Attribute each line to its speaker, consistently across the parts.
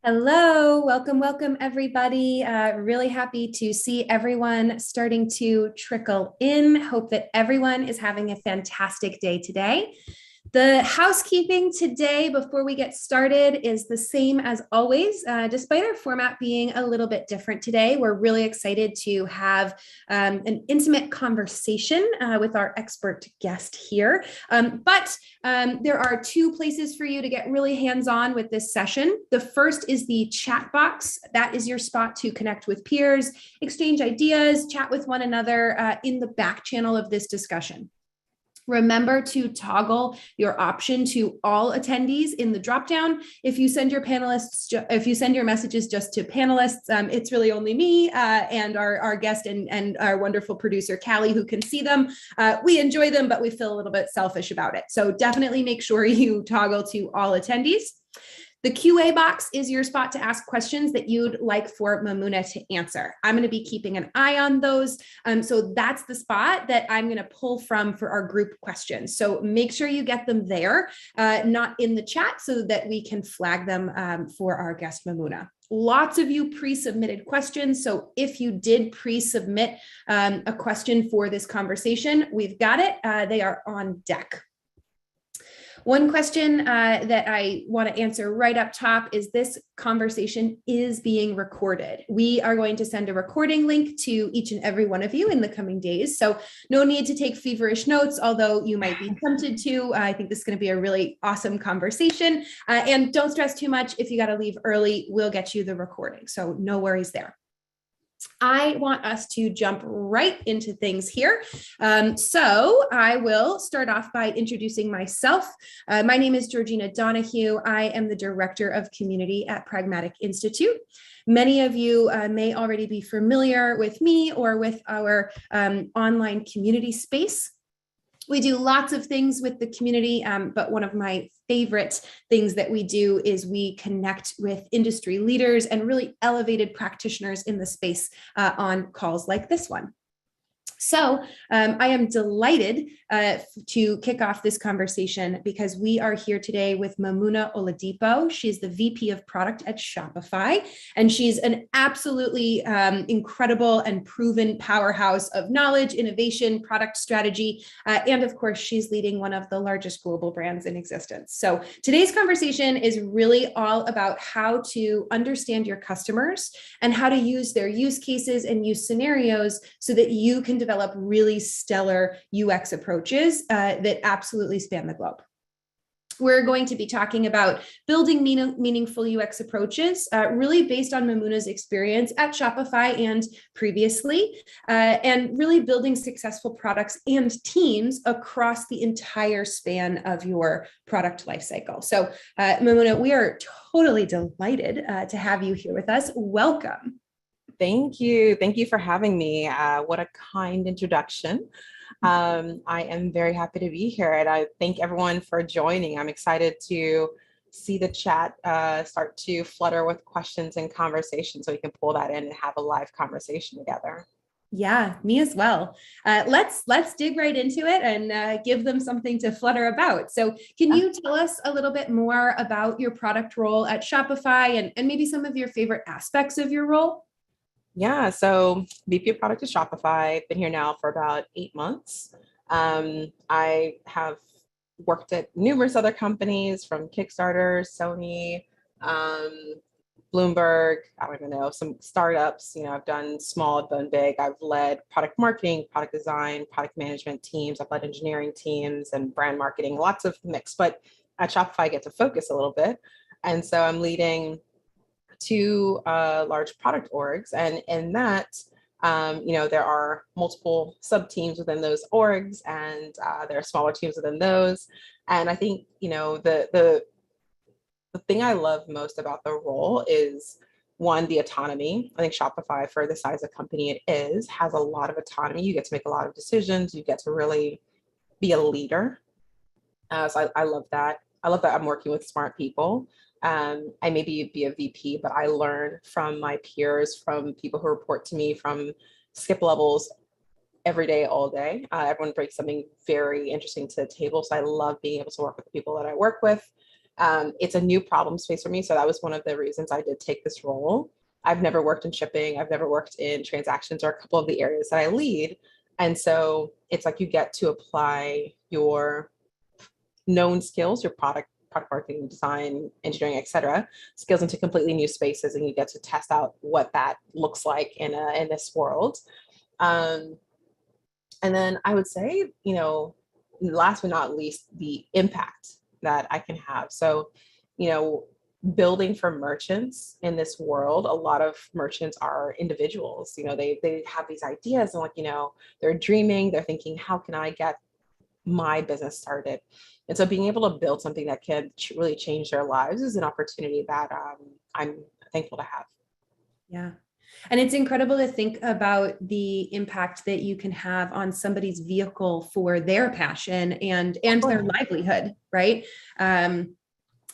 Speaker 1: Hello, welcome everybody. Really happy to see everyone starting to trickle in. Hope that everyone is having a fantastic day today. The housekeeping today, before we get started, is the same as always. Despite our format being a little bit different today, we're really excited to have an intimate conversation with our expert guest here. But there are two places for you to get really hands-on with this session. The first is the chat box. That is your spot to connect with peers, exchange ideas, chat with one another in the back channel of this discussion. Remember to toggle your option to all attendees in the dropdown. If you send your messages just to panelists, it's really only me and our guest and our wonderful producer, Callie, who can see them. We enjoy them, but we feel a little bit selfish about it. So definitely make sure you toggle to all attendees. The QA box is your spot to ask questions that you'd like for Mamuna to answer. I'm going to be keeping an eye on those. So that's the spot that I'm going to pull from for our group questions. So make sure you get them there, not in the chat, so that we can flag them for our guest Mamuna. Lots of you pre-submitted questions. So if you did pre-submit a question for this conversation, we've got it. They are on deck. One question that I want to answer right up top is this conversation is being recorded. We are going to send a recording link to each and every one of you in the coming days. So no need to take feverish notes, although you might be tempted to. I think this is going to be a really awesome conversation. And don't stress too much. If you got to leave early, we'll get you the recording. So no worries there. I want us to jump right into things here. So I will start off by introducing myself. My name is Georgina Donahue. I am the Director of Community at Pragmatic Institute. Many of you may already be familiar with me or with our online community space. We do lots of things with the community, but one of my favorite things that we do is we connect with industry leaders and really elevated practitioners in the space on calls like this one. So I am delighted to kick off this conversation because we are here today with Mamuna Oladipo. She's the VP of Product at Shopify, and she's an absolutely incredible and proven powerhouse of knowledge, innovation, product strategy, and of course, she's leading one of the largest global brands in existence. So today's conversation is really all about how to understand your customers and how to use their use cases and use scenarios so that you can develop really stellar UX approaches that absolutely span the globe. We're going to be talking about building meaningful UX approaches, really based on Mamuna's experience at Shopify and previously, and really building successful products and teams across the entire span of your product lifecycle. So Mamuna, we are totally delighted to have you here with us. Welcome.
Speaker 2: Thank you. Thank you for having me. What a kind introduction. I am very happy to be here, and I thank everyone for joining. I'm excited to see the chat start to flutter with questions and conversation so we can pull that in and have a live conversation together.
Speaker 1: Yeah, me as well. Let's dig right into it and give them something to flutter about. So can you tell us a little bit more about your product role at Shopify and maybe some of your favorite aspects of your role?
Speaker 2: Yeah, so VP of Product at Shopify, been here now for about 8 months. I have worked at numerous other companies from Kickstarter, Sony, Bloomberg, I don't even know, some startups. I've done small, I've done big. I've led product marketing, product design, product management teams. I've led engineering teams and brand marketing, lots of mix. But at Shopify, I get to focus a little bit. And so I'm leading two large product orgs, and in that, there are multiple sub teams within those orgs, and there are smaller teams within those. And I think the thing I love most about the role is one, the autonomy. I think Shopify, for the size of company it is, has a lot of autonomy. You get to make a lot of decisions. You get to really be a leader. So I love that. I love that I'm working with smart people. I maybe be a VP, but I learn from my peers, from people who report to me, from skip levels every day, all day. Everyone brings something very interesting to the table. So I love being able to work with the people that I work with. It's a new problem space for me. So that was one of the reasons I did take this role. I've never worked in shipping. I've never worked in transactions or a couple of the areas that I lead. And so it's like you get to apply your known skills, your product marketing, design, engineering, et cetera, skills into completely new spaces, and you get to test out what that looks like in this world. Um, and then I would say, last but not least, the impact that I can have. So, building for merchants in this world, a lot of merchants are individuals. They have these ideas and they're dreaming, they're thinking, how can I get my business started? And so being able to build something that can really change their lives is an opportunity that I'm thankful to have.
Speaker 1: Yeah. And it's incredible to think about the impact that you can have on somebody's vehicle for their passion and their livelihood, right?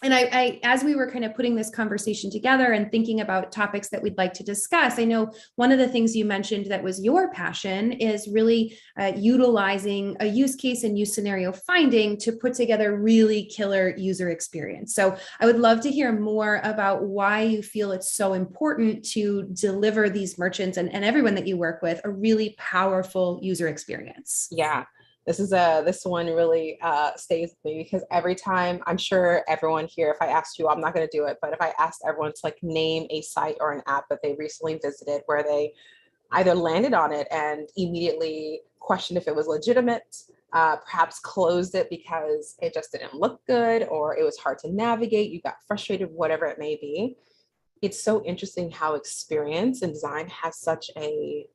Speaker 1: And I, as we were kind of putting this conversation together and thinking about topics that we'd like to discuss, I know one of the things you mentioned that was your passion is really utilizing a use case and use scenario finding to put together really killer user experience. So I would love to hear more about why you feel it's so important to deliver these merchants and everyone that you work with a really powerful user experience.
Speaker 2: Yeah. This one really stays with me because every time, I'm sure everyone here, if I asked you, I'm not going to do it, but if I asked everyone to name a site or an app that they recently visited where they either landed on it and immediately questioned if it was legitimate, perhaps closed it because it just didn't look good or it was hard to navigate, you got frustrated, whatever it may be. It's so interesting how experience and design has such a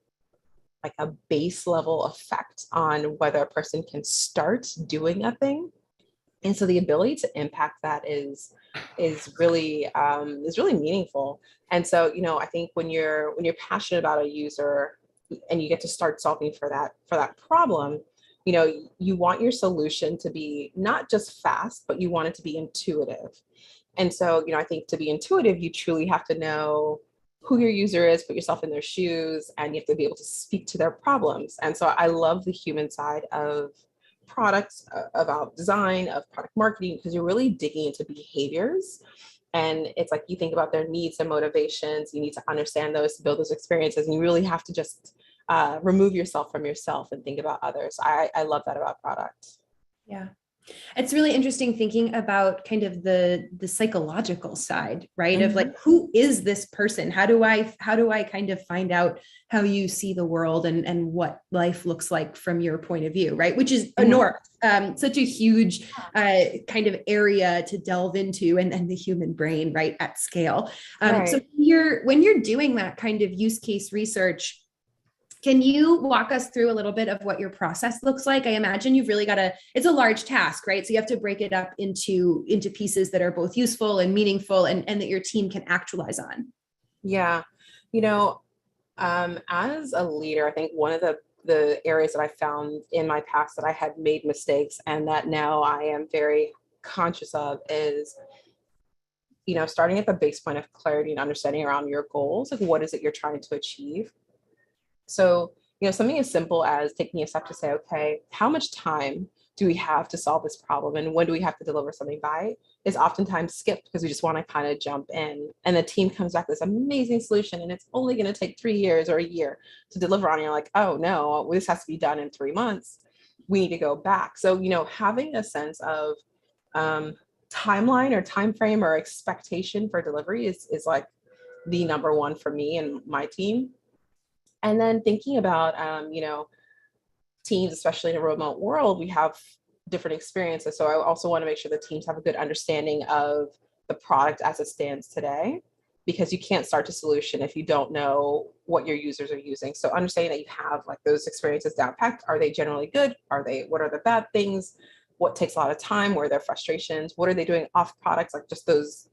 Speaker 2: base level effect on whether a person can start doing a thing. And so the ability to impact that is really meaningful. And so, I think when you're passionate about a user and you get to start solving for that problem, you want your solution to be not just fast, but you want it to be intuitive. And so, I think to be intuitive, you truly have to know who your user is, put yourself in their shoes, and you have to be able to speak to their problems. And so I love the human side of products, about design, of product marketing, because you're really digging into behaviors. And it's like you think about their needs and motivations. You need to understand those to build those experiences. And you really have to just remove yourself from yourself and think about others. I love that about product.
Speaker 1: Yeah. It's really interesting thinking about kind of the psychological side, right? Mm-hmm. Of who is this person? How do I kind of find out how you see the world and what life looks like from your point of view, right? Which is enormous, such a huge kind of area to delve into, and the human brain, right, at scale. Right. So when you're doing that kind of use case research, can you walk us through a little bit of what your process looks like? I imagine you've really it's a large task, right? So you have to break it up into pieces that are both useful and meaningful and that your team can actualize on.
Speaker 2: Yeah. As a leader, I think one of the areas that I found in my past that I had made mistakes and that now I am very conscious of is, starting at the base point of clarity and understanding around your goals, what is it you're trying to achieve? So, something as simple as taking a step to say, okay, how much time do we have to solve this problem? And when do we have to deliver something by is oftentimes skipped because we just want to kind of jump in. And the team comes back with this amazing solution and it's only going to take 3 years or a year to deliver on. And you're like, oh no, this has to be done in 3 months. We need to go back. So, having a sense of timeline or time frame or expectation for delivery is like the number one for me and my team. And then thinking about, teams, especially in a remote world, we have different experiences. So I also want to make sure the teams have a good understanding of the product as it stands today, because you can't start a solution if you don't know what your users are using. So understanding that you have those experiences down packed. Are they generally good? What are the bad things? What takes a lot of time? Where are their frustrations? What are they doing off products? Just those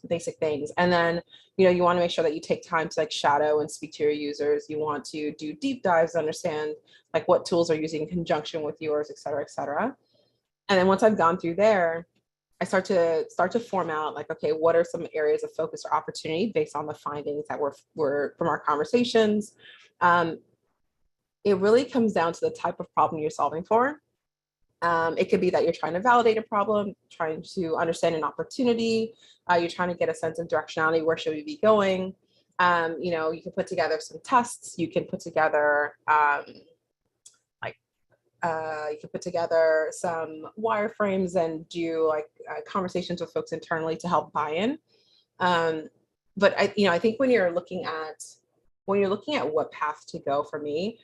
Speaker 2: basic things. And then, you want to make sure that you take time to shadow and speak to your users. You want to do deep dives, understand what tools are using in conjunction with yours, et cetera, et cetera. And then once I've gone through there, I start to form out okay, what are some areas of focus or opportunity based on the findings that were from our conversations. It really comes down to the type of problem you're solving for. It could be that you're trying to validate a problem, trying to understand an opportunity. You're trying to get a sense of directionality. Where should we be going? You can put together some tests. You can put together you can put together some wireframes and do conversations with folks internally to help buy in. But I think when you're looking at what path to go, for me,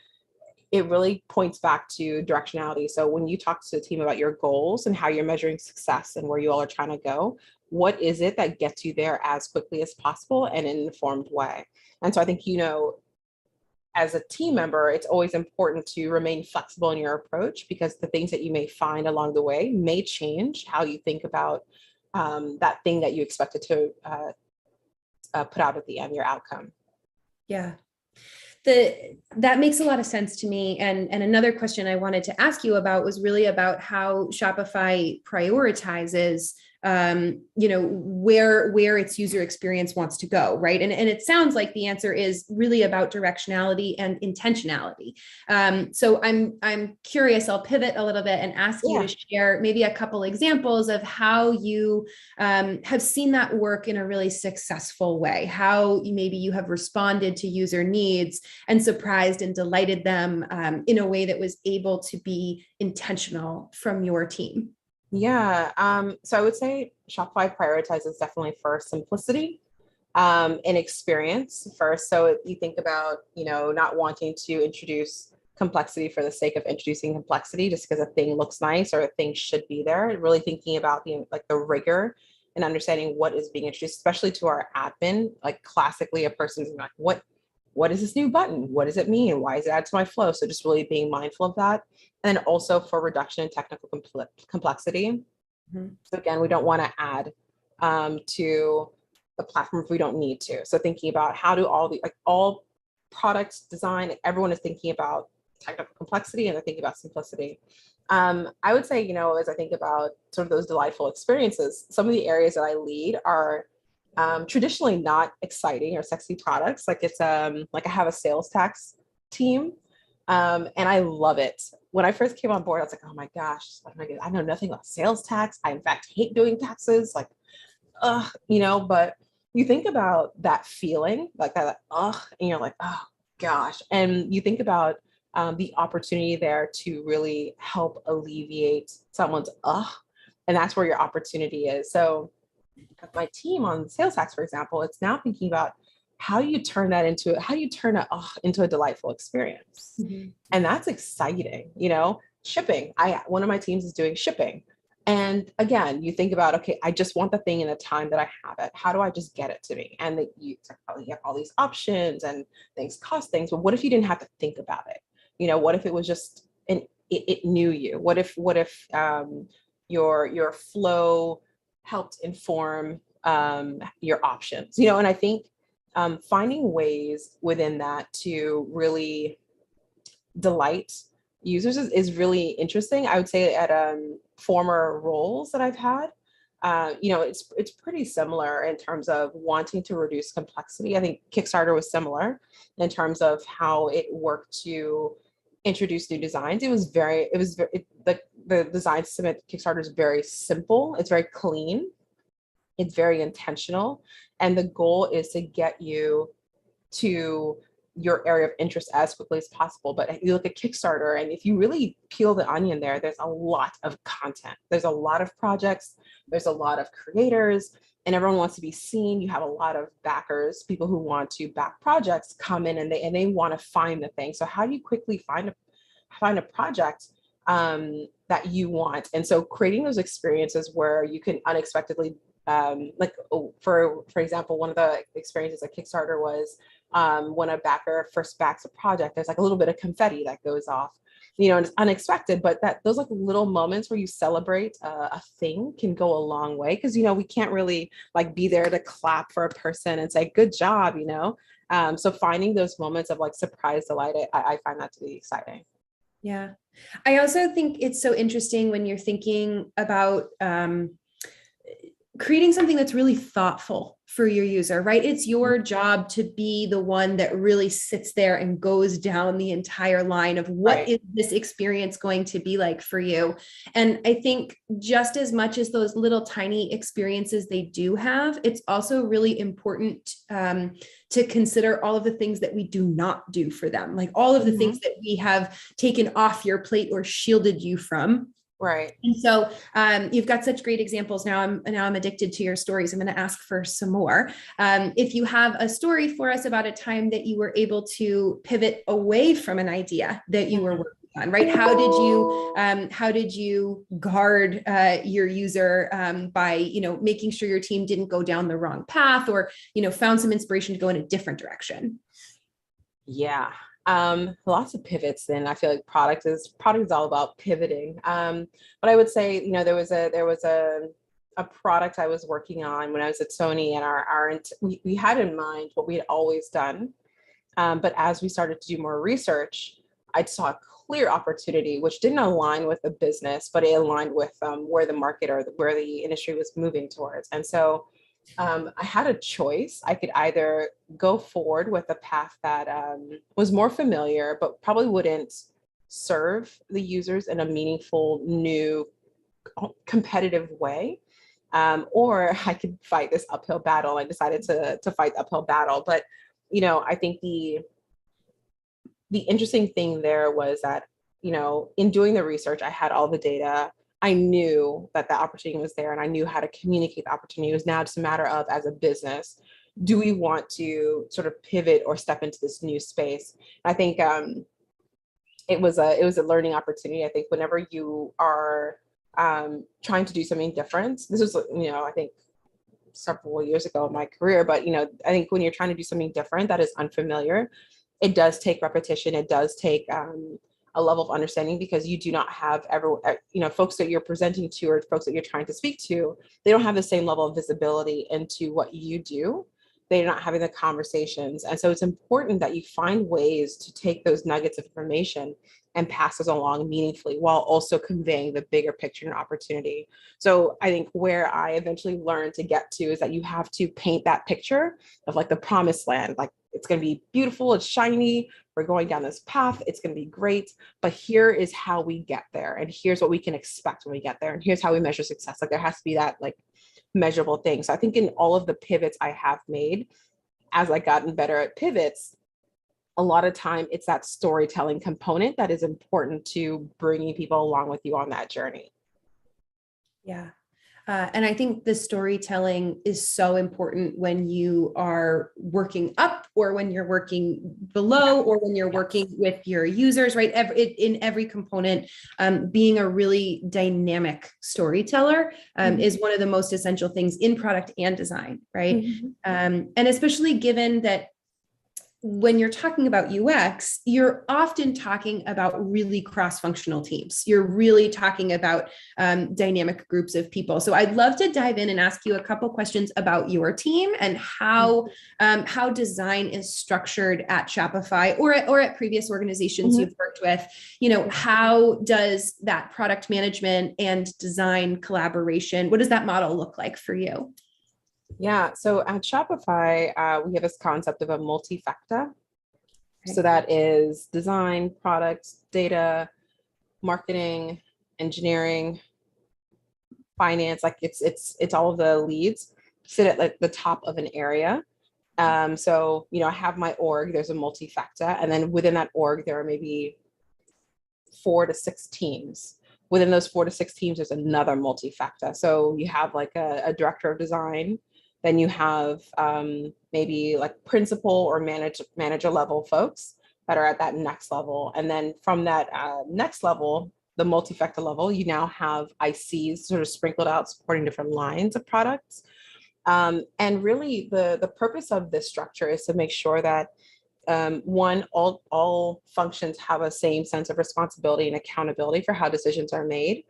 Speaker 2: it really points back to directionality. So when you talk to the team about your goals and how you're measuring success and where you all are trying to go, what is it that gets you there as quickly as possible and in an informed way? And so I think, as a team member, it's always important to remain flexible in your approach, because the things that you may find along the way may change how you think about that thing that you expected to put out at the end, your outcome.
Speaker 1: Yeah. That makes a lot of sense to me. And another question I wanted to ask you about was really about how Shopify prioritizes, where its user experience wants to go, right? And it sounds like the answer is really about directionality and intentionality. So I'm curious. I'll pivot a little bit and ask you to share maybe a couple examples of how you have seen that work in a really successful way. How maybe you have responded to user needs and surprised and delighted them in a way that was able to be intentional from your team.
Speaker 2: Yeah. So I would say Shopify prioritizes definitely for simplicity and experience first. So you think about, not wanting to introduce complexity for the sake of introducing complexity just because a thing looks nice or a thing should be there. Really thinking about the rigor and understanding what is being introduced, especially to our admin. Like classically, a person's like, what is this new button? What does it mean? Why is it add to my flow? So just really being mindful of that. And then also for reduction in technical complexity. Mm-hmm. So again, we don't want to add to the platform if we don't need to. So thinking about how do all products design, everyone is thinking about technical complexity and they're thinking about simplicity. I would say, as I think about sort of those delightful experiences, some of the areas that I lead are traditionally not exciting or sexy products. Like it's I have a sales tax team. And I love it. When I first came on board, I was like, oh my gosh, I know nothing about sales tax. I in fact hate doing taxes. But you think about that feeling like that, and you're like, oh gosh. And you think about the opportunity there to really help alleviate someone's, and that's where your opportunity is. So my team on sales tax, for example, it's now thinking about how do you turn it into a delightful experience. Mm-hmm. And that's exciting. Shipping. One of my teams is doing shipping. And again, you think about, okay, I just want the thing in the time that I have it. How do I just get it to me? And you have all these options and things cost things. But what if you didn't have to think about it? What if it was just, it knew you? What if your flow helped inform your options? And I think finding ways within that to really delight users is really interesting. I would say at former roles that I've had, it's pretty similar in terms of wanting to reduce complexity. I think Kickstarter was similar in terms of how it worked to introduce new designs. The design system at Kickstarter is very simple. It's very clean. It's very intentional. And the goal is to get you to your area of interest as quickly as possible. But you look at Kickstarter, and if you really peel the onion there's a lot of content. There's a lot of projects. There's a lot of creators, and everyone wants to be seen. You have a lot of backers, people who want to back projects come in and they want to find the thing. So how do you quickly find a project that you want? And so creating those experiences where you can unexpectedly for example, one of the experiences at Kickstarter was when a backer first backs a project, there's a little bit of confetti that goes off, and it's unexpected, but those little moments where you celebrate a thing can go a long way, because we can't really be there to clap for a person and say good job, so finding those moments of surprise delight, I find that to be exciting.
Speaker 1: Yeah, I also think it's so interesting when you're thinking about creating something that's really thoughtful for your user, right? It's your job to be the one that really sits there and goes down the entire line of what is this experience going to be like for you. And I think just as much as those little tiny experiences they do have, it's also really important to consider all of the things that we do not do for them, like all of the things that we have taken off your plate or shielded you from.
Speaker 2: Right.
Speaker 1: And so you've got such great examples. Now I'm addicted to your stories. I'm going to ask for some more. If you have a story for us about a time that you were able to pivot away from an idea that you were working on, right? How did you guard your user by, making sure your team didn't go down the wrong path, or, found some inspiration to go in a different direction?
Speaker 2: Yeah. Lots of pivots. Then I feel like product is all about pivoting. But I would say, there was a product I was working on when I was at Sony, and we had in mind what we had always done. But as we started to do more research, I saw a clear opportunity, which didn't align with the business, but it aligned with where the market or where the industry was moving towards. And so I had a choice. I could either go forward with a path that was more familiar, but probably wouldn't serve the users in a meaningful, new, competitive way, or I could fight this uphill battle. I decided to fight the uphill battle. But I think the interesting thing there was that in doing the research, I had all the data. I knew that the opportunity was there, and I knew how to communicate the opportunity. It was now just a matter of, as a business, do we want to sort of pivot or step into this new space? I think it was a learning opportunity. I think whenever you are trying to do something different, this was, I think several years ago in my career, but I think when you're trying to do something different that is unfamiliar, it does take repetition. It does take a level of understanding, because you do not have folks that you're presenting to, or folks that you're trying to speak to, they don't have the same level of visibility into what you do. They're not having the conversations. And so it's important that you find ways to take those nuggets of information and pass those along meaningfully, while also conveying the bigger picture and opportunity. So I think where I eventually learned to get to is that you have to paint that picture of like the promised land, like it's going to be beautiful, it's shiny, we're going down this path, it's going to be great, but here is how we get there, and here's what we can expect when we get there, and here's how we measure success. Like there has to be that like measurable thing. So I think in all of the pivots I have made, as I gotten better at pivots, a lot of time it's that storytelling component that is important to bringing people along with you on that journey.
Speaker 1: Yeah. And I think the storytelling is so important when you are working up, or when you're working below, or when you're working with your users, right? In every component, being a really dynamic storyteller is one of the most essential things in product and design, right? And especially given that when you're talking about UX, you're often talking about really cross-functional teams. You're really talking about dynamic groups of people. So I'd love to dive in and ask you a couple questions about your team and how design is structured at Shopify, or at previous organizations you've worked with. How does that product management and design collaboration, what does that model look like for you?
Speaker 2: Yeah, so at Shopify, we have this concept of a multifactor. Okay. So that is design, product, data, marketing, engineering, finance. Like it's all of the leads sit at like the top of an area. So I have my org. There's a multifactor, and then within that org, there are maybe 4 to 6 teams. Within those 4 to 6 teams, there's another multifactor. So you have like a director of design. Then you have maybe like principal or manager level folks that are at that next level. And then from that next level, the multi-factor level, you now have ICs sort of sprinkled out supporting different lines of products. And really the purpose of this structure is to make sure that all functions have a same sense of responsibility and accountability for how decisions are made.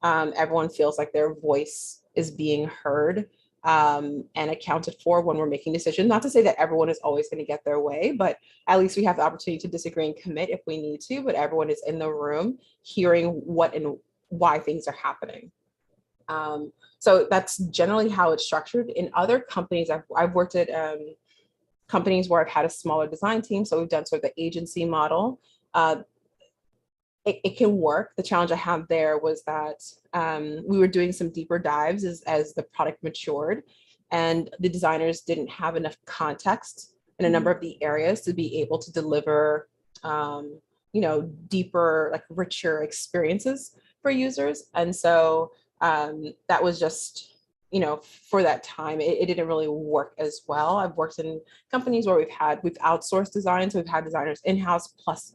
Speaker 2: Everyone feels like their voice is being heard and accounted for when we're making decisions. Not to say that everyone is always going to get their way, but at least we have the opportunity to disagree and commit if we need to, but everyone is in the room hearing what and why things are happening. So that's generally how it's structured. In other companies, I've worked at companies where I've had a smaller design team. So we've done sort of the agency model. It can work. The challenge I had there was that we were doing some deeper dives as the product matured, and the designers didn't have enough context in a number of the areas to be able to deliver, deeper, like richer experiences for users. And so that was just, for that time, it didn't really work as well. I've worked in companies where we've outsourced design. So we've had designers in-house plus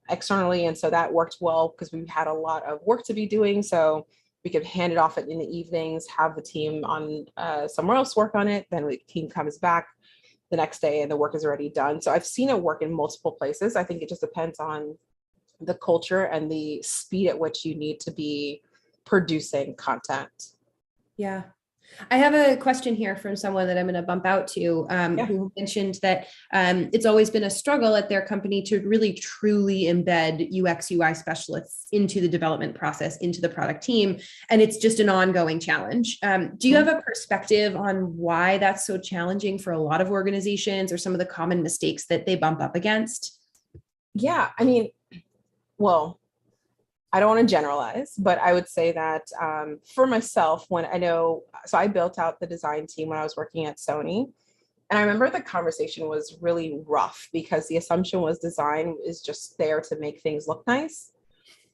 Speaker 2: externally. And so that worked well because we had a lot of work to be doing. So we could hand it off in the evenings, have the team on somewhere else work on it. Then the team comes back the next day and the work is already done. So I've seen it work in multiple places. I think it just depends on the culture and the speed at which you need to be producing content.
Speaker 1: Yeah. I have a question here from someone that I'm going to bump out to,
Speaker 2: Yeah.
Speaker 1: who mentioned that it's always been a struggle at their company to really truly embed UX UI specialists into the development process, into the product team. And it's just an ongoing challenge. Do you have a perspective on why that's so challenging for a lot of organizations, or some of the common mistakes that they bump up against?
Speaker 2: Yeah, I mean, well, I don't want to generalize, but I would say that for myself, so I built out the design team when I was working at Sony. And I remember the conversation was really rough because the assumption was design is just there to make things look nice.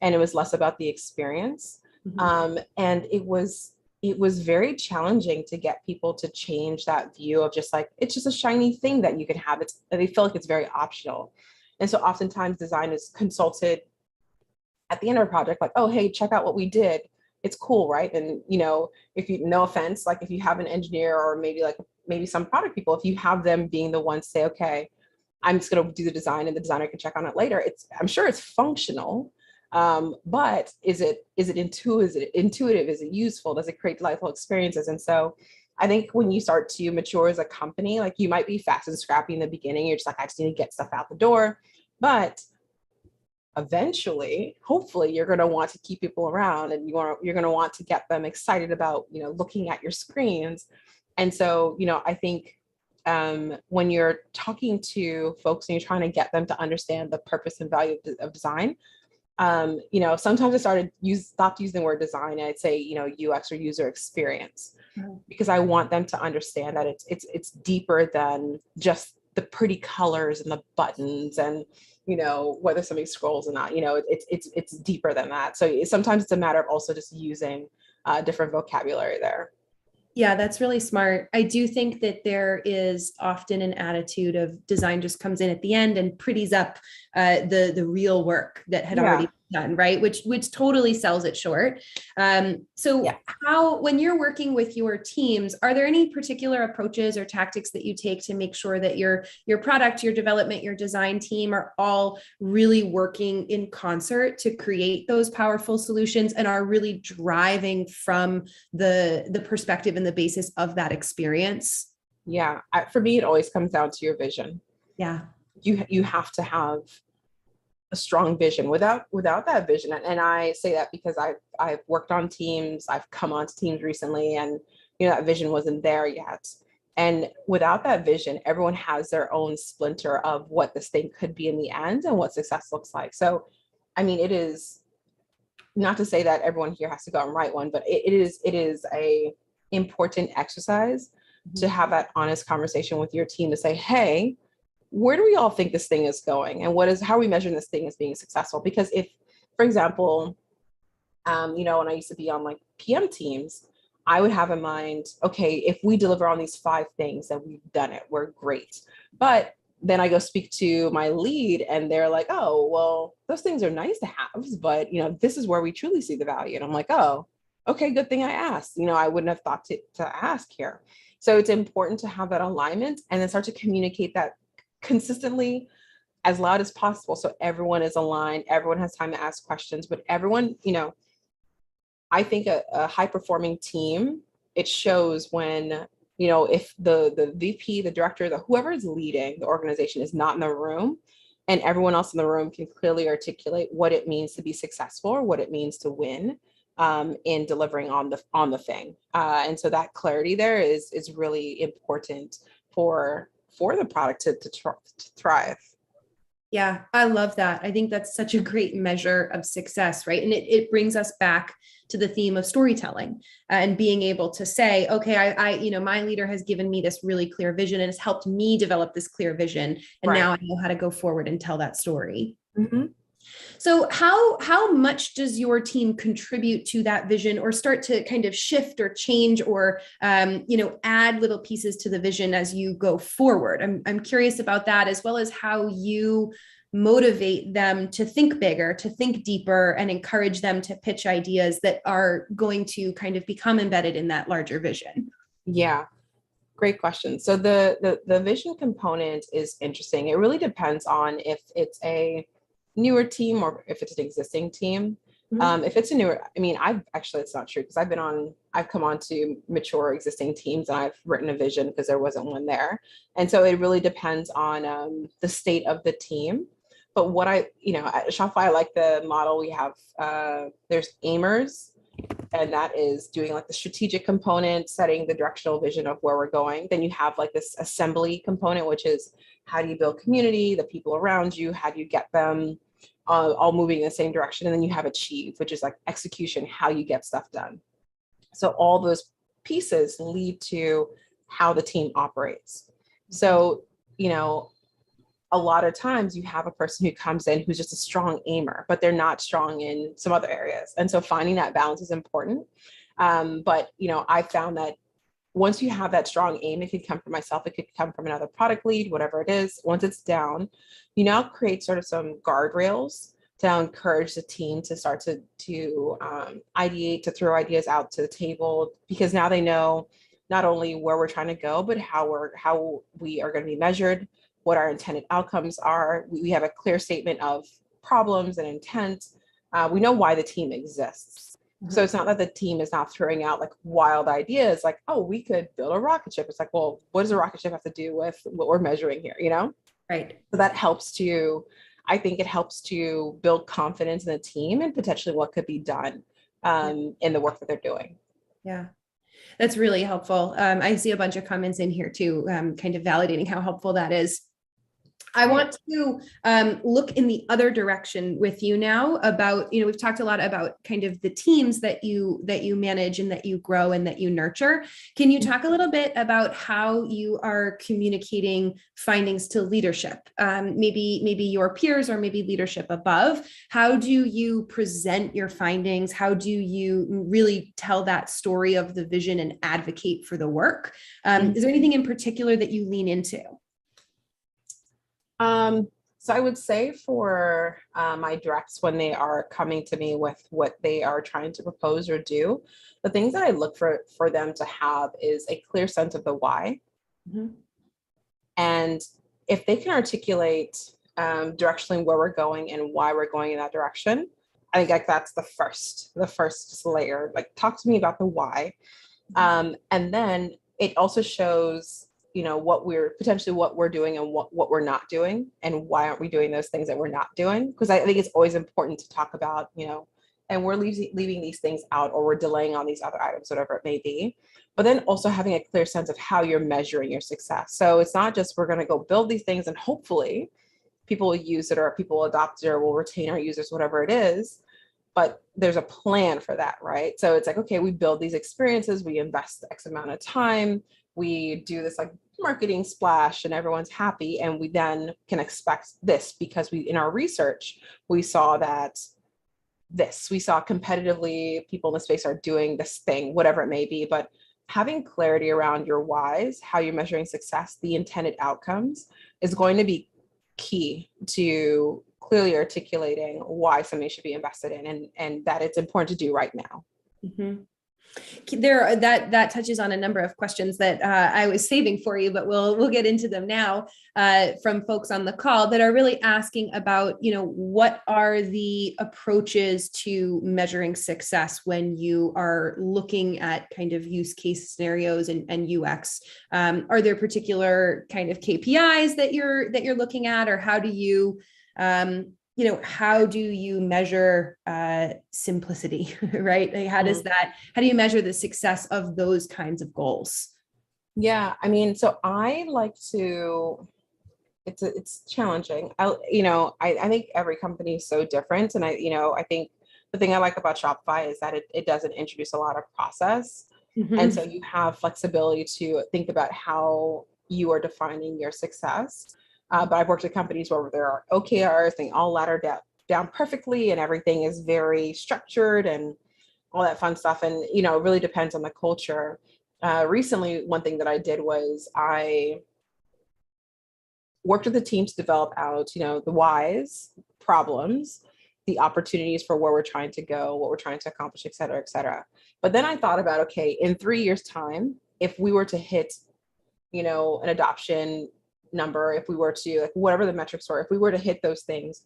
Speaker 2: And it was less about the experience. And it was very challenging to get people to change that view of just like, it's just a shiny thing that you can have. They feel like it's very optional. And so oftentimes design is consulted at the end of a project, like, oh, hey, check out what we did. It's cool, right? And, if you, no offense, like if you have an engineer or maybe some product people, if you have them being the ones say, okay, I'm just going to do the design and the designer can check on it later. I'm sure it's functional, but is it intuitive? Is it useful? Does it create delightful experiences? And so I think when you start to mature as a company, like you might be fast and scrappy in the beginning. You're just like, I just need to get stuff out the door. But eventually, hopefully, you're going to want to keep people around, and you're going to want to get them excited about, looking at your screens. And so, I think when you're talking to folks and you're trying to get them to understand the purpose and value of design, sometimes I stopped using the word design, and I'd say, UX or user experience, because I want them to understand that it's deeper than just the pretty colors and the buttons and whether somebody scrolls or not. It's deeper than that. So sometimes it's a matter of also just using different vocabulary there.
Speaker 1: Yeah, that's really smart. I do think that there is often an attitude of design just comes in at the end and pretties up the real work that had already been done, right? Which totally sells it short. When you're working with your teams, are there any particular approaches or tactics that you take to make sure that your product, your development, your design team are all really working in concert to create those powerful solutions and are really driving from the perspective and the basis of that experience?
Speaker 2: Yeah, for me, it always comes down to your vision.
Speaker 1: Yeah,
Speaker 2: you have to have a strong vision. Without that vision, and I say that because I've worked on teams, I've come onto teams recently, and that vision wasn't there yet. And without that vision, everyone has their own splinter of what this thing could be in the end and what success looks like. So, I mean, it is not to say that everyone here has to go and write one, but it is a important exercise to have that honest conversation with your team to say, hey, where do we all think this thing is going? And how are we measuring this thing as being successful? Because if, for example, when I used to be on like PM teams, I would have in mind, okay, if we deliver on these 5 things, then we've done it, we're great. But then I go speak to my lead and they're like, oh, well, those things are nice to have, but this is where we truly see the value. And I'm like, oh, okay, good thing I asked. I wouldn't have thought to ask here. So it's important to have that alignment and then start to communicate that consistently as loud as possible. So everyone is aligned, everyone has time to ask questions, but everyone, I think a high performing team, it shows when, if the VP, the director, whoever is leading the organization is not in the room, and everyone else in the room can clearly articulate what it means to be successful or what it means to win, in delivering on the thing. And so that clarity there is really important for the product to thrive.
Speaker 1: Yeah, I love that. I think that's such a great measure of success, right? And it brings us back to the theme of storytelling and being able to say, okay, my leader has given me this really clear vision and has helped me develop this clear vision. And now I know how to go forward and tell that story.
Speaker 2: Mm-hmm.
Speaker 1: So how much does your team contribute to that vision, or start to kind of shift or change, or add little pieces to the vision as you go forward? I'm curious about that, as well as how you motivate them to think bigger, to think deeper, and encourage them to pitch ideas that are going to kind of become embedded in that larger vision.
Speaker 2: Yeah. Great question. So the vision component is interesting. It really depends on if it's a newer team or if it's an existing team. Mm-hmm. If it's a newer, it's not true, because I've come on to mature existing teams and I've written a vision because there wasn't one there. And so it really depends on the state of the team. But what at Shopify, I like the model we have. There's aimers, and that is doing like the strategic component, setting the directional vision of where we're going. Then you have like this assembly component, which is how do you build community, the people around you, how do you get them all moving in the same direction? And then you have achieve, which is like execution, how you get stuff done. So all those pieces lead to how the team operates. So, a lot of times you have a person who comes in who's just a strong aimer, but they're not strong in some other areas. And so finding that balance is important. But I found that once you have that strong aim, it could come from myself, it could come from another product lead, whatever it is. Once it's down, you now create sort of some guardrails to encourage the team to start to ideate, to throw ideas out to the table, because now they know not only where we're trying to go, but how we are going to be measured, what our intended outcomes are. We have a clear statement of problems and intent. We know why the team exists. Mm-hmm. So it's not that the team is not throwing out like wild ideas, like, oh, we could build a rocket ship. It's like, well, what does a rocket ship have to do with what we're measuring here,
Speaker 1: Right.
Speaker 2: So that I think it helps to build confidence in the team and potentially what could be done in the work that they're doing.
Speaker 1: Yeah. That's really helpful. I see a bunch of comments in here too, kind of validating how helpful that is. I want to look in the other direction with you now about, we've talked a lot about kind of the teams that you manage and that you grow and that you nurture. Can you talk a little bit about how you are communicating findings to leadership? Maybe your peers or maybe leadership above. How do you present your findings? How do you really tell that story of the vision and advocate for the work? Is there anything in particular that you lean into?
Speaker 2: So I would say for my directs, when they are coming to me with what they are trying to propose or do, the things that I look for them to have is a clear sense of the why. Mm-hmm. And if they can articulate directionally where we're going and why we're going in that direction, I think like that's the first layer. Like, talk to me about the why. And then it also shows what we're doing and what we're not doing, and why aren't we doing those things that we're not doing? Because I think it's always important to talk about, and we're leaving these things out, or we're delaying on these other items, whatever it may be. But then also having a clear sense of how you're measuring your success. So it's not just we're going to go build these things and hopefully people will use it, or people will adopt it, or will retain our users, whatever it is. But there's a plan for that, right? So it's like, okay, we build these experiences, we invest X amount of time, we do this like marketing splash and everyone's happy, and we then can expect this because in our research, we saw competitively people in the space are doing this thing, whatever it may be. But having clarity around your whys, how you're measuring success, the intended outcomes, is going to be key to clearly articulating why somebody should be invested in, and that it's important to do right now.
Speaker 1: Mm-hmm. That touches on a number of questions that I was saving for you, but we'll get into them now from folks on the call that are really asking about, what are the approaches to measuring success when you are looking at kind of use case scenarios and UX? Are there particular kind of KPIs that you're looking at, or how do you how do you measure simplicity, right? Like how do you measure the success of those kinds of goals?
Speaker 2: Yeah, I mean, so I like to, it's challenging. I think every company is so different. And I think the thing I like about Shopify is that it doesn't introduce a lot of process. And so
Speaker 1: Mhm.
Speaker 2: you have flexibility to think about how you are defining your success. But I've worked at companies where there are OKRs, they all ladder down perfectly and everything is very structured and all that fun stuff. And, it really depends on the culture. Recently, one thing that I did was I worked with the team to develop out, the whys, problems, the opportunities for where we're trying to go, what we're trying to accomplish, et cetera, et cetera. But then I thought about, okay, in 3 years' time, if we were to hit, an adoption number, if we were to, like, whatever the metrics were, if we were to hit those things,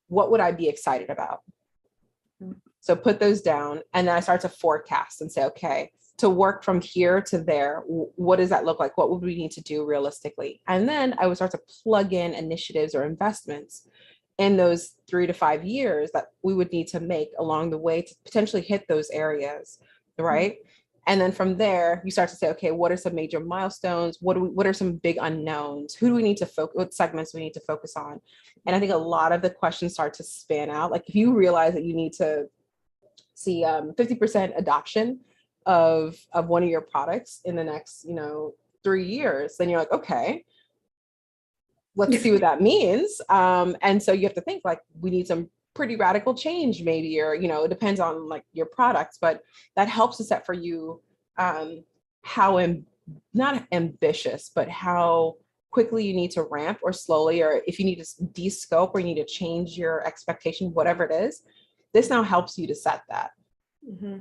Speaker 2: what would I be excited about? So put those down. And then I start to forecast and say, okay, to work from here to there, what does that look like? What would we need to do realistically? And then I would start to plug in initiatives or investments in those 3 to 5 years that we would need to make along the way to potentially hit those areas, right? And then from there, you start to say, okay, what are some major milestones? What are some big unknowns? Who do we need to focus? What segments we need to focus on? And I think a lot of the questions start to span out. Like if you realize that you need to see 50% adoption of one of your products in the next 3 years, then you're like, okay, let's see what that means. And so you have to think like we need some pretty radical change maybe, or it depends on like your products, but that helps to set for you how not ambitious, but how quickly you need to ramp or slowly, or if you need to de-scope or you need to change your expectation, whatever it is, this now helps you to set that.
Speaker 1: Mm-hmm.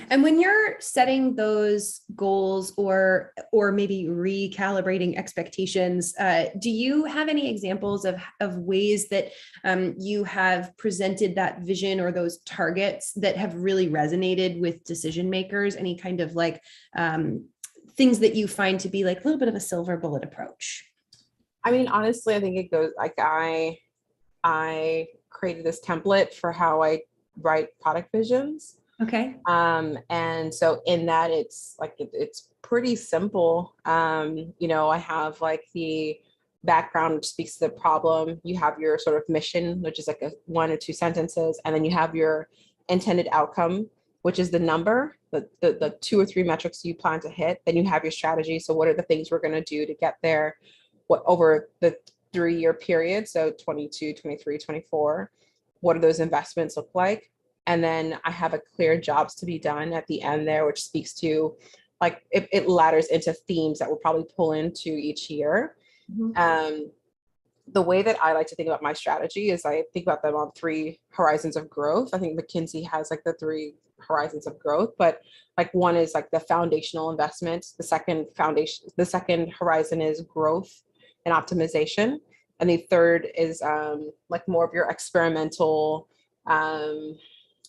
Speaker 1: And when you're setting those goals or maybe recalibrating expectations, do you have any examples of ways that you have presented that vision or those targets that have really resonated with decision makers? Any kind of like things that you find to be like a little bit of a silver bullet approach?
Speaker 2: I mean, honestly, I think it goes like I created this template for how I write product visions.
Speaker 1: Okay.
Speaker 2: And so in that, it's like, it's pretty simple. I have like the background, which speaks to the problem. You have your sort of mission, which is like a 1 or 2 sentences. And then you have your intended outcome, which is the number, the 2 or 3 metrics you plan to hit. Then you have your strategy. So what are the things we're going to do to get there? What over the 3-year period? So 22, 23, 24. What do those investments look like? And then I have a clear jobs to be done at the end there, which speaks to like it ladders into themes that we'll probably pull into each year.
Speaker 1: Mm-hmm.
Speaker 2: The way that I like to think about my strategy is I think about them on 3 horizons of growth. I think McKinsey has like the 3 horizons of growth, but like one is like the foundational investment. The second horizon is growth and optimization. And the third is like more of your experimental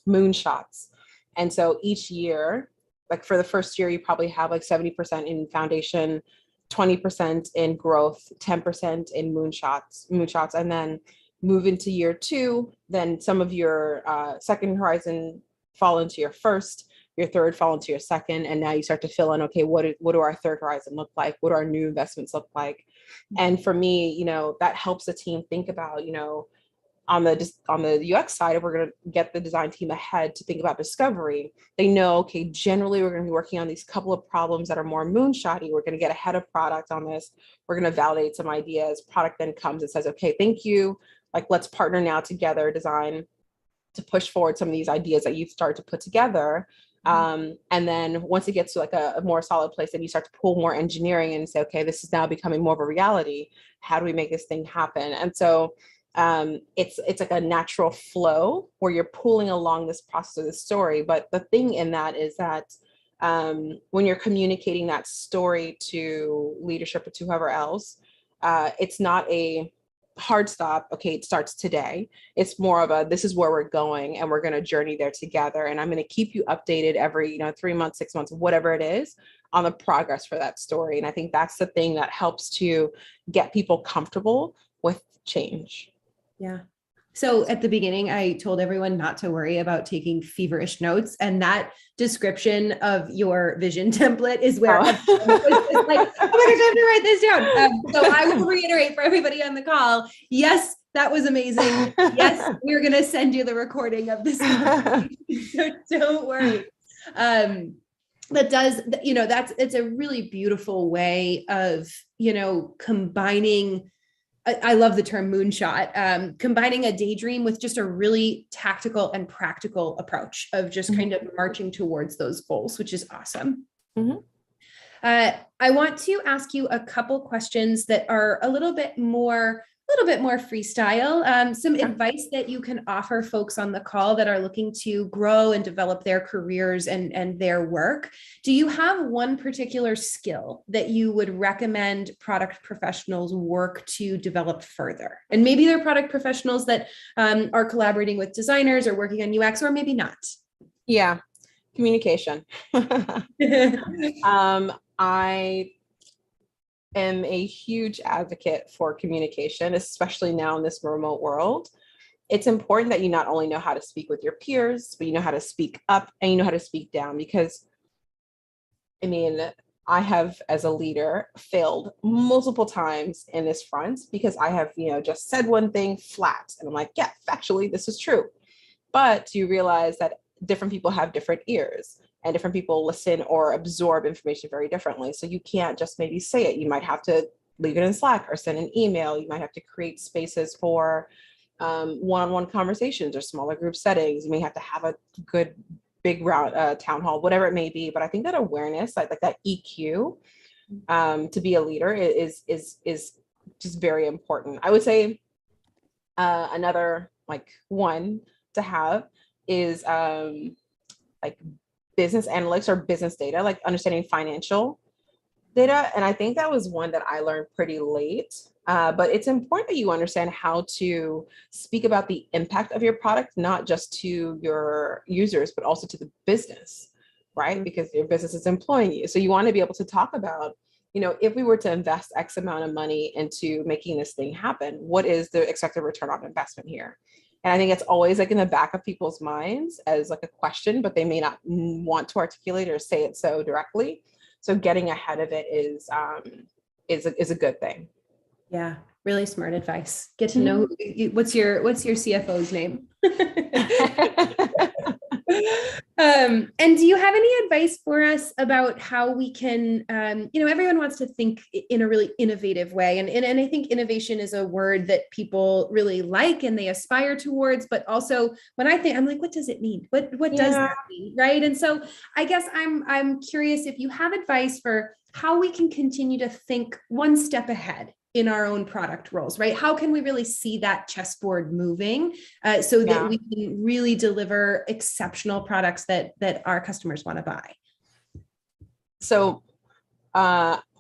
Speaker 2: moonshots. And so each year, like for the first year, you probably have like 70% in foundation, 20% in growth, 10% in moonshots, and then move into year 2, then some of your second horizon fall into your first, your third fall into your second, and now you start to fill in, okay, what do our third horizon look like? What do our new investments look like? And for me, that helps the team think about, on the UX side, if we're going to get the design team ahead to think about discovery, they know, okay, generally we're going to be working on these couple of problems that are more moonshotty. We're going to get ahead of product on this. We're going to validate some ideas. Product then comes and says, okay, thank you. Like, let's partner now together, design, to push forward some of these ideas that you've started to put together. And then once it gets to like a more solid place, then you start to pull more engineering and say, okay, this is now becoming more of a reality. How do we make this thing happen? And so it's like a natural flow where you're pulling along this process of the story. But the thing in that is that when you're communicating that story to leadership or to whoever else, it's not a hard stop. Okay, it starts today. It's more of a, this is where we're going and we're going to journey there together. And I'm going to keep you updated every, 3 months, 6 months, whatever it is, on the progress for that story. And I think that's the thing that helps to get people comfortable with change.
Speaker 1: Yeah. So at the beginning, I told everyone not to worry about taking feverish notes. And that description of your vision template is where everyone was like, oh my gosh, I have to write this down. So I will reiterate for everybody on the call. Yes, that was amazing. Yes, we're going to send you the recording of this. So don't worry. That does, it's a really beautiful way of, combining. I love the term moonshot, combining a daydream with just a really tactical and practical approach of just kind of marching towards those goals, which is awesome.
Speaker 2: Mm-hmm.
Speaker 1: I want to ask you a couple questions that are a little bit more freestyle. Some advice that you can offer folks on the call that are looking to grow and develop their careers and their work. Do you have one particular skill that you would recommend product professionals work to develop further? And maybe they're product professionals that are collaborating with designers or working on UX, or maybe not.
Speaker 2: Yeah, communication. I am a huge advocate for communication, especially now in this remote world. It's important that you not only know how to speak with your peers, but you know how to speak up and you know how to speak down. Because, I have, as a leader, failed multiple times in this front because I have, just said one thing flat. And I'm like, yeah, factually, this is true. But you realize that different people have different ears. And different people listen or absorb information very differently. So you can't just maybe say it. You might have to leave it in Slack or send an email. You might have to create spaces for one-on-one conversations or smaller group settings. You may have to have a good big round town hall, whatever it may be. But I think that awareness, like that EQ, to be a leader is just very important. I would say another one to have is business analytics or business data, like understanding financial data. And I think that was one that I learned pretty late. But it's important that you understand how to speak about the impact of your product, not just to your users, but also to the business, right? Because your business is employing you. So you want to be able to talk about, if we were to invest X amount of money into making this thing happen, what is the expected return on investment here? And I think it's always in the back of people's minds as a question, but they may not want to articulate or say it so directly. So getting ahead of it is a good thing.
Speaker 1: Yeah, really smart advice. Get to know what's your CFO's name. And do you have any advice for us about how we can, everyone wants to think in a really innovative way. And I think innovation is a word that people really like and they aspire towards, but also when I think, I'm like, what does it mean? What does that mean? Right. And so I guess I'm curious if you have advice for how we can continue to think one step ahead in our own product roles, right? How can we really see that chessboard moving so that we can really deliver exceptional products that our customers want to buy?
Speaker 2: So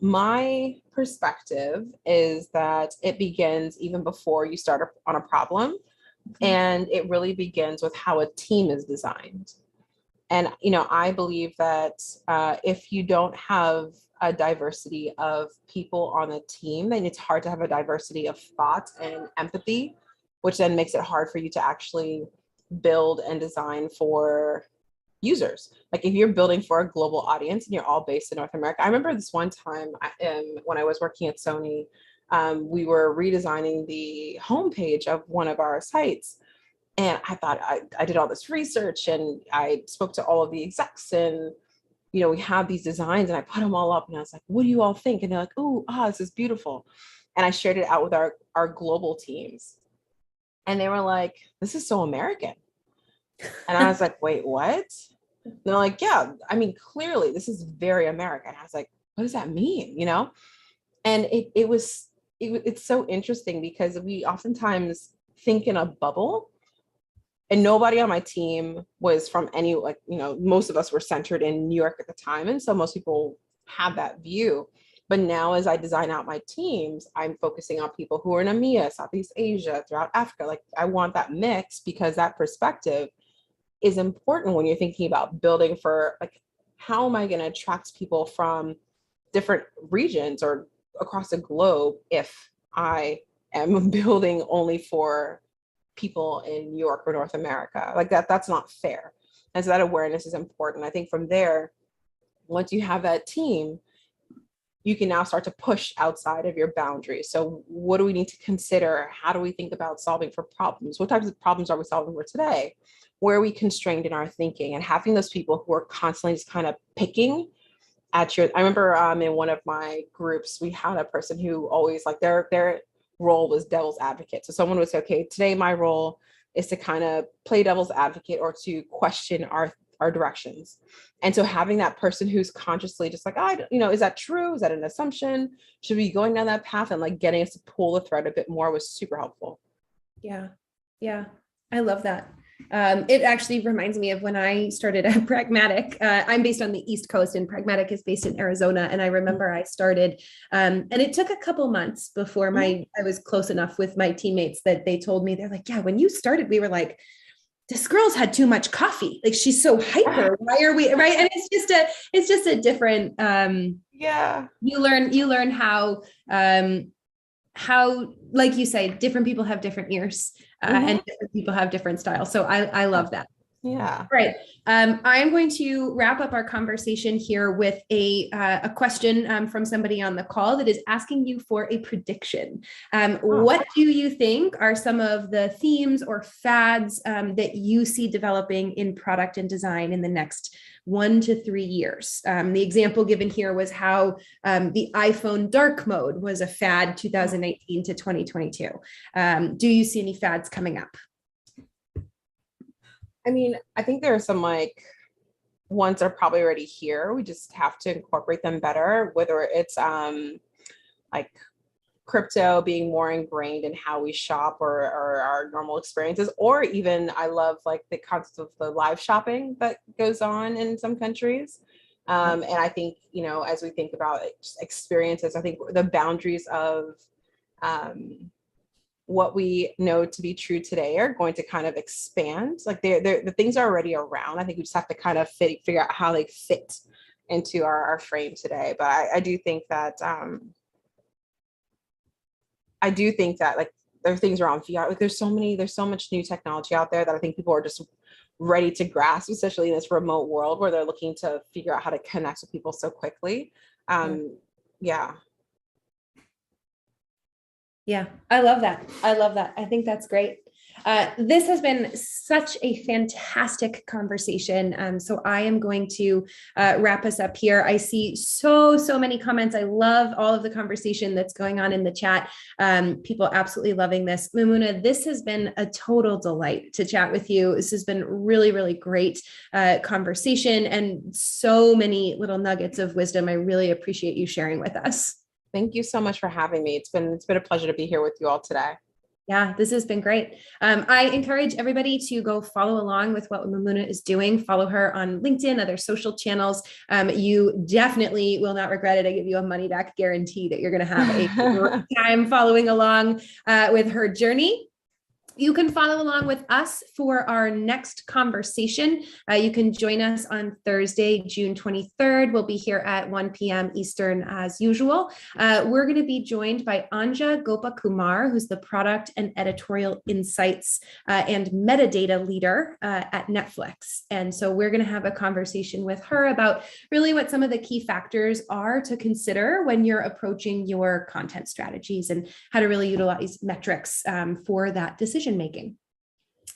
Speaker 2: my perspective is that it begins even before you start on a problem. And it really begins with how a team is designed. And, I believe that if you don't have a diversity of people on a team, then it's hard to have a diversity of thought and empathy, which then makes it hard for you to actually build and design for users. Like if you're building for a global audience and you're all based in North America. I remember this one time when I was working at Sony, we were redesigning the homepage of one of our sites. And I thought I did all this research and I spoke to all of the execs and, we have these designs and I put them all up and I was like, what do you all think? And they're like, oh, this is beautiful. And I shared it out with our global teams. And they were like, this is so American. And I was like, wait, what? And they're like, yeah, clearly this is very American. I was like, what does that mean? And it's so interesting because we oftentimes think in a bubble. And nobody on my team was from any, most of us were centered in New York at the time. And so most people have that view. But now as I design out my teams, I'm focusing on people who are in EMEA, Southeast Asia, throughout Africa. I want that mix because that perspective is important when you're thinking about building for, how am I going to attract people from different regions or across the globe if I am building only for people in New York or North America. Like that's not fair. And so that awareness is important. I think from there, once you have that team, you can now start to push outside of your boundaries. So what do we need to consider? How do we think about solving for problems? What types of problems are we solving for today? Where are we constrained in our thinking? And having those people who are constantly just kind of picking at your, I remember in one of my groups, we had a person who always like their role was devil's advocate. So someone would say, okay, today my role is to kind of play devil's advocate or to question our directions. And so having that person who's consciously just like, is that true? Is that an assumption? Should we be going down that path? And like getting us to pull the thread a bit more was super helpful.
Speaker 1: Yeah. Yeah. I love that. It actually reminds me of when I started at Pragmatic. I'm based on the East Coast and Pragmatic is based in Arizona. And I remember I started, and it took a couple months before I was close enough with my teammates that they told me, they're like, yeah, when you started, we were like, this girl's had too much coffee. Like she's so hyper. Why are we right? And it's just a different, you learn how, like you say, different people have different ears and different people have different styles. So I love that.
Speaker 2: Yeah.
Speaker 1: Right. I am going to wrap up our conversation here with a question from somebody on the call that is asking you for a prediction. What do you think are some of the themes or fads that you see developing in product and design in the next 1 to 3 years? The example given here was how the iPhone dark mode was a fad 2018 to 2022. Do you see any fads coming up?
Speaker 2: I mean, I think there are some like ones that are probably already here. We just have to incorporate them better, whether it's like crypto being more ingrained in how we shop or our normal experiences, or even I love like the concept of the live shopping that goes on in some countries. And I think, as we think about experiences, I think the boundaries of what we know to be true today are going to kind of expand. Like the things are already around. I think we just have to kind of figure out how they fit into our frame today. But I do think that like there are things around VR. Like there's so much new technology out there that I think people are just ready to grasp, especially in this remote world where they're looking to figure out how to connect with people so quickly. Yeah.
Speaker 1: Yeah, I love that. I think that's great. This has been such a fantastic conversation. So I am going to wrap us up here. I see so many comments. I love all of the conversation that's going on in the chat. People absolutely loving this. Mamuna, this has been a total delight to chat with you. This has been really, really great conversation and so many little nuggets of wisdom. I really appreciate you sharing with us.
Speaker 2: Thank you so much for having me. It's been a pleasure to be here with you all today.
Speaker 1: Yeah, this has been great. I encourage everybody to go follow along with what Mamuna is doing. Follow her on LinkedIn, other social channels. You definitely will not regret it. I give you a money back guarantee that you're going to have a great time following along with her journey. You can follow along with us for our next conversation. You can join us on Thursday, June 23rd. We'll be here at 1 p.m. Eastern as usual. We're going to be joined by Anja Gopakumar, who's the product and editorial insights and metadata leader at Netflix. And so we're going to have a conversation with her about really what some of the key factors are to consider when you're approaching your content strategies and how to really utilize metrics for that decision making.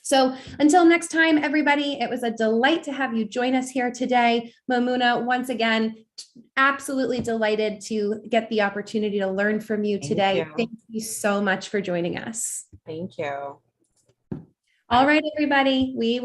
Speaker 1: So until next time, everybody, it was a delight to have you join us here today. Mamuna, once again, absolutely delighted to get the opportunity to learn from you today. Thank you so much for joining us.
Speaker 2: Thank you.
Speaker 1: All right, everybody, we